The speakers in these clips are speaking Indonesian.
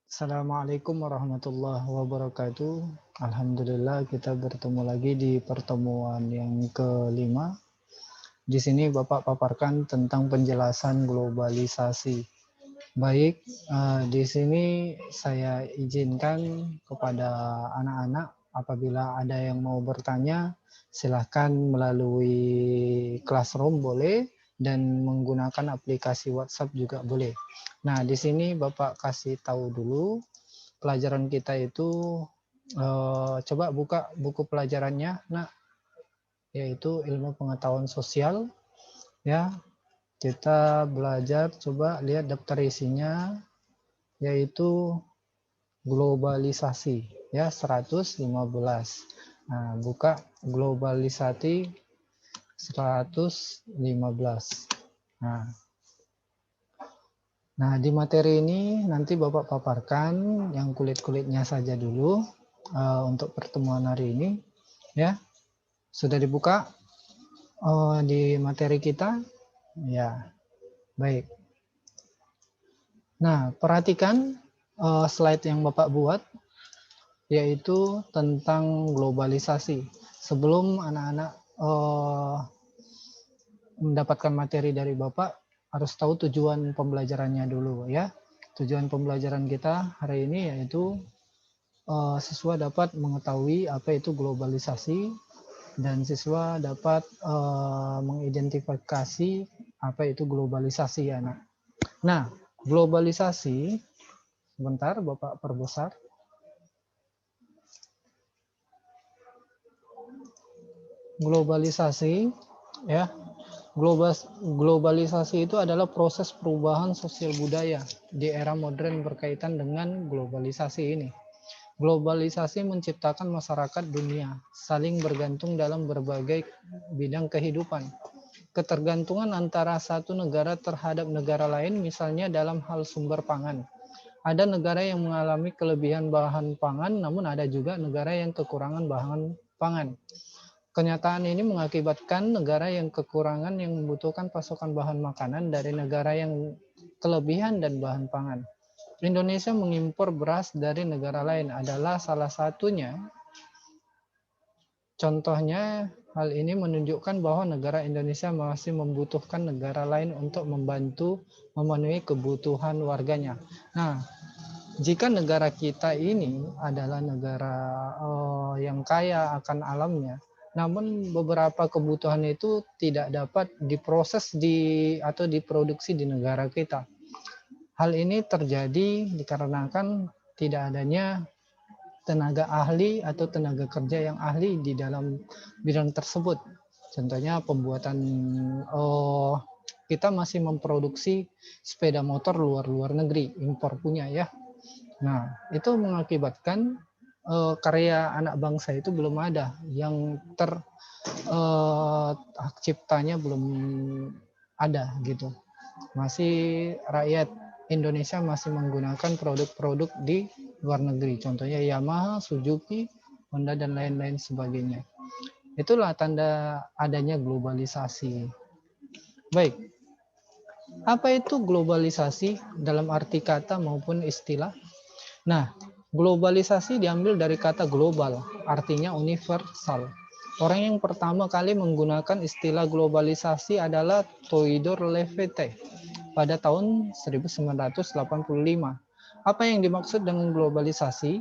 Assalamualaikum warahmatullahi wabarakatuh. Alhamdulillah kita bertemu lagi di pertemuan yang kelima. Di sini Bapak paparkan tentang penjelasan globalisasi. Baik, di sini saya izinkan kepada anak-anak apabila ada yang mau bertanya, silahkan melalui Classroom boleh dan menggunakan aplikasi WhatsApp juga boleh. Nah, di sini Bapak kasih tahu dulu pelajaran kita itu coba buka buku pelajarannya, Nak, yaitu ilmu pengetahuan sosial ya. Kita belajar, coba lihat daftar isinya, yaitu globalisasi ya 115. Nah, buka globalisasi 115. Nah, di materi ini nanti Bapak paparkan yang kulit-kulitnya saja dulu untuk pertemuan hari ini ya. Sudah dibuka di materi kita? Ya, baik. Nah, perhatikan slide yang Bapak buat, yaitu tentang globalisasi. Sebelum anak-anak mendapatkan materi dari Bapak, harus tahu tujuan pembelajarannya dulu ya. Tujuan pembelajaran kita hari ini yaitu siswa dapat mengetahui apa itu globalisasi, dan siswa dapat mengidentifikasi apa itu globalisasi ya, anak. Nah, globalisasi, sebentar Bapak perbesar. Globalisasi ya. Globalisasi itu adalah proses perubahan sosial budaya di era modern berkaitan dengan globalisasi ini. Globalisasi menciptakan masyarakat dunia saling bergantung dalam berbagai bidang kehidupan. Ketergantungan antara satu negara terhadap negara lain, misalnya dalam hal sumber pangan. Ada negara yang mengalami kelebihan bahan pangan, namun ada juga negara yang kekurangan bahan pangan. Kenyataan ini mengakibatkan negara yang kekurangan yang membutuhkan pasokan bahan makanan dari negara yang kelebihan dan bahan pangan. Indonesia mengimpor beras dari negara lain adalah salah satunya. Contohnya, hal ini menunjukkan bahwa negara Indonesia masih membutuhkan negara lain untuk membantu memenuhi kebutuhan warganya. Nah, jika negara kita ini adalah negara yang kaya akan alamnya, namun beberapa kebutuhan itu tidak dapat diproses atau diproduksi di negara kita. Hal ini terjadi dikarenakan tidak adanya tenaga ahli atau tenaga kerja yang ahli di dalam bidang tersebut. Contohnya pembuatan, kita masih memproduksi sepeda motor luar negeri, impor punya ya. Nah, itu mengakibatkan karya anak bangsa itu belum ada, yang hak ciptanya belum ada gitu. Masih rakyat Indonesia masih menggunakan produk-produk di luar negeri, contohnya Yamaha, Suzuki, Honda dan lain-lain sebagainya. Itulah tanda adanya globalisasi. Baik, apa itu globalisasi dalam arti kata maupun istilah? Nah, globalisasi diambil dari kata global, artinya universal. Orang yang pertama kali menggunakan istilah globalisasi adalah Theodore Lefebvre pada tahun 1985. Apa yang dimaksud dengan globalisasi?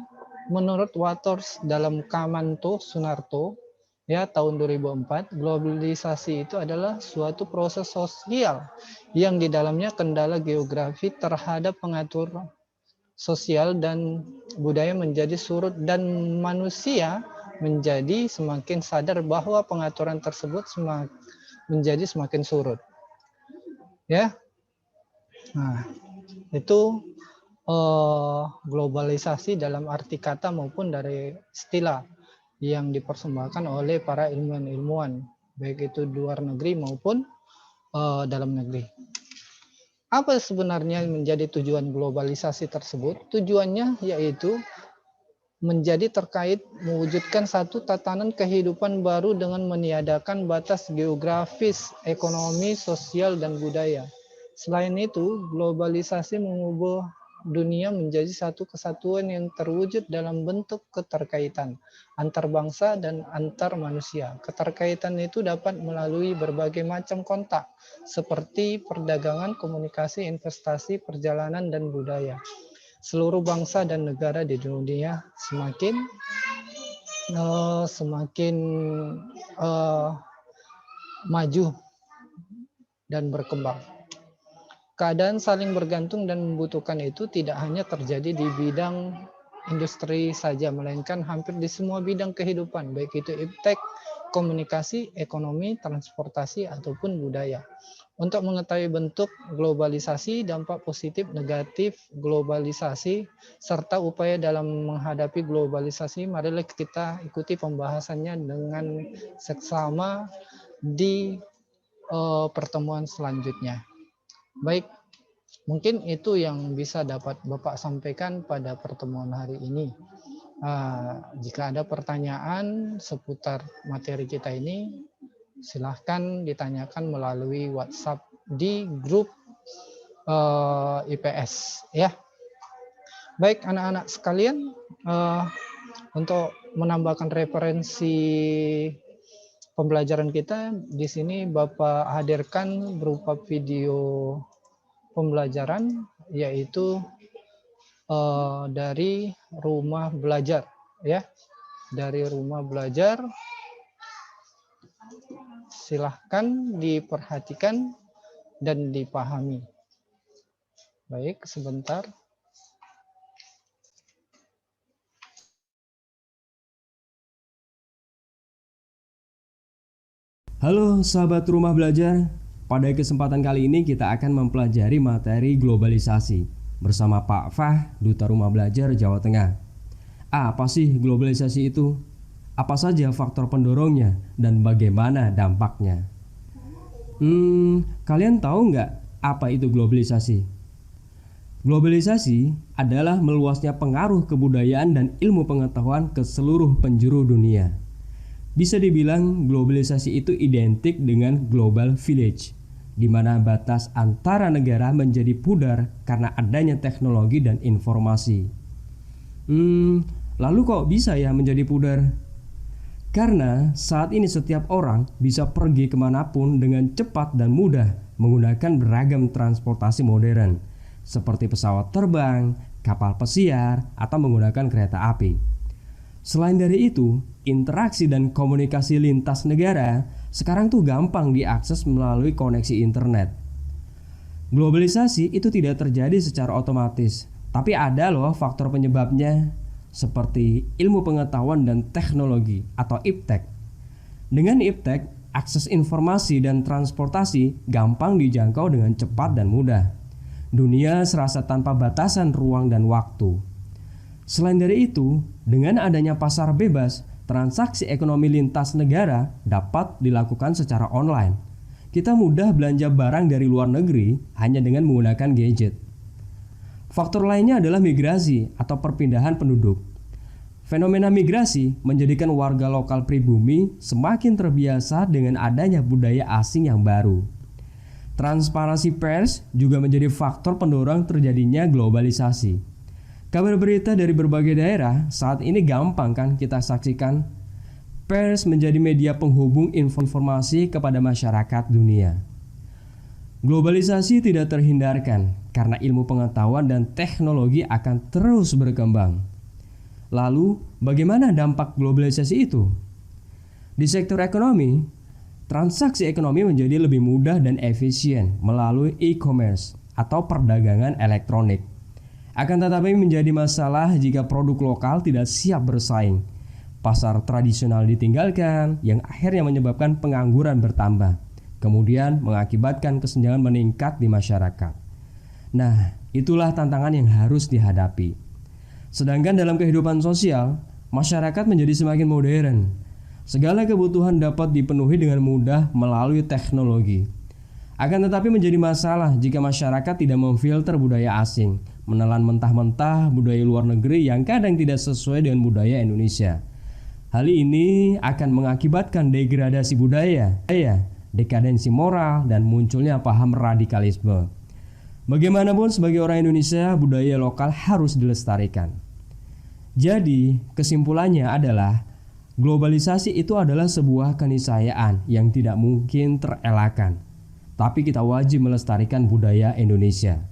Menurut Waters dalam Kamanto Sunarto ya tahun 2004, globalisasi itu adalah suatu proses sosial yang di dalamnya kendala geografi terhadap pengatur sosial dan budaya menjadi surut, dan manusia menjadi semakin sadar bahwa pengaturan tersebut menjadi semakin surut. Ya, nah itu globalisasi dalam arti kata maupun dari istilah yang dipersembahkan oleh para ilmuwan-ilmuwan, baik itu luar negeri maupun dalam negeri. Apa sebenarnya menjadi tujuan globalisasi tersebut? Tujuannya yaitu menjadi terkait mewujudkan satu tatanan kehidupan baru dengan meniadakan batas geografis, ekonomi, sosial, dan budaya. Selain itu, globalisasi mengubah dunia menjadi satu kesatuan yang terwujud dalam bentuk keterkaitan antar bangsa dan antar manusia. Keterkaitan itu dapat melalui berbagai macam kontak, seperti perdagangan, komunikasi, investasi, perjalanan, dan budaya. Seluruh bangsa dan negara di dunia semakin maju dan berkembang. Keadaan saling bergantung dan membutuhkan itu tidak hanya terjadi di bidang industri saja, melainkan hampir di semua bidang kehidupan, baik itu iptek, komunikasi, ekonomi, transportasi, ataupun budaya. Untuk mengetahui bentuk globalisasi, dampak positif, negatif globalisasi, serta upaya dalam menghadapi globalisasi, marilah kita ikuti pembahasannya dengan seksama di pertemuan selanjutnya. Baik, mungkin itu yang bisa dapat Bapak sampaikan pada pertemuan hari ini. Jika ada pertanyaan seputar materi kita ini, silahkan ditanyakan melalui WhatsApp di grup IPS ya. Baik anak-anak sekalian, untuk menambahkan referensi pembelajaran kita di sini Bapak hadirkan berupa video pembelajaran, yaitu dari rumah belajar ya, dari rumah belajar. Silahkan diperhatikan dan dipahami. Baik, sebentar. Halo sahabat rumah belajar, pada kesempatan kali ini kita akan mempelajari materi globalisasi bersama Pak Fah, Duta Rumah Belajar Jawa Tengah. Apa sih globalisasi itu? Apa saja faktor pendorongnya dan bagaimana dampaknya? Kalian tahu nggak apa itu globalisasi? Globalisasi adalah meluasnya pengaruh kebudayaan dan ilmu pengetahuan ke seluruh penjuru dunia. Bisa dibilang globalisasi itu identik dengan global village, di mana batas antara negara menjadi pudar karena adanya teknologi dan informasi. Lalu kok bisa ya menjadi pudar? Karena saat ini setiap orang bisa pergi kemanapun dengan cepat dan mudah menggunakan beragam transportasi modern, seperti pesawat terbang, kapal pesiar, atau menggunakan kereta api. Selain dari itu, interaksi dan komunikasi lintas negara sekarang tuh gampang diakses melalui koneksi internet. Globalisasi itu tidak terjadi secara otomatis, tapi ada loh faktor penyebabnya, seperti ilmu pengetahuan dan teknologi atau iptek. Dengan iptek, akses informasi dan transportasi gampang dijangkau dengan cepat dan mudah. Dunia serasa tanpa batasan ruang dan waktu. Selain dari itu, dengan adanya pasar bebas, transaksi ekonomi lintas negara dapat dilakukan secara online. Kita mudah belanja barang dari luar negeri hanya dengan menggunakan gadget. Faktor lainnya adalah migrasi atau perpindahan penduduk. Fenomena migrasi menjadikan warga lokal pribumi semakin terbiasa dengan adanya budaya asing yang baru. Transparansi pers juga menjadi faktor pendorong terjadinya globalisasi. Kabar berita dari berbagai daerah saat ini gampang kan kita saksikan. Pers menjadi media penghubung informasi kepada masyarakat dunia. Globalisasi tidak terhindarkan karena ilmu pengetahuan dan teknologi akan terus berkembang. Lalu, bagaimana dampak globalisasi itu? Di sektor ekonomi, transaksi ekonomi menjadi lebih mudah dan efisien melalui e-commerce atau perdagangan elektronik. Akan tetapi menjadi masalah jika produk lokal tidak siap bersaing. Pasar tradisional ditinggalkan, yang akhirnya menyebabkan pengangguran bertambah, kemudian mengakibatkan kesenjangan meningkat di masyarakat. Nah, itulah tantangan yang harus dihadapi. Sedangkan dalam kehidupan sosial, masyarakat menjadi semakin modern. Segala kebutuhan dapat dipenuhi dengan mudah melalui teknologi. Akan tetapi menjadi masalah jika masyarakat tidak memfilter budaya asing, menelan mentah-mentah budaya luar negeri yang kadang tidak sesuai dengan budaya Indonesia. Hal ini akan mengakibatkan degradasi budaya, dekadensi moral, dan munculnya paham radikalisme. Bagaimanapun sebagai orang Indonesia, budaya lokal harus dilestarikan. Jadi, kesimpulannya adalah globalisasi itu adalah sebuah keniscayaan yang tidak mungkin terelakkan. Tapi kita wajib melestarikan budaya Indonesia.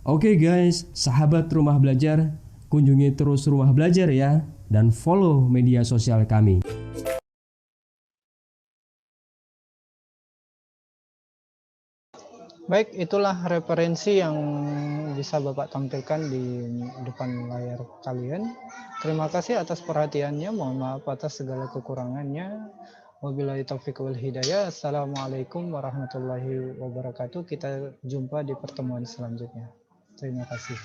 Oke guys, sahabat Rumah Belajar, kunjungi terus Rumah Belajar ya, dan follow media sosial kami. Baik, itulah referensi yang bisa Bapak tampilkan di depan layar kalian. Terima kasih atas perhatiannya. Mohon maaf atas segala kekurangannya. Wabillahi taufiq wal hidayah. Assalamualaikum warahmatullahi wabarakatuh. Kita jumpa di pertemuan selanjutnya. Terima kasih.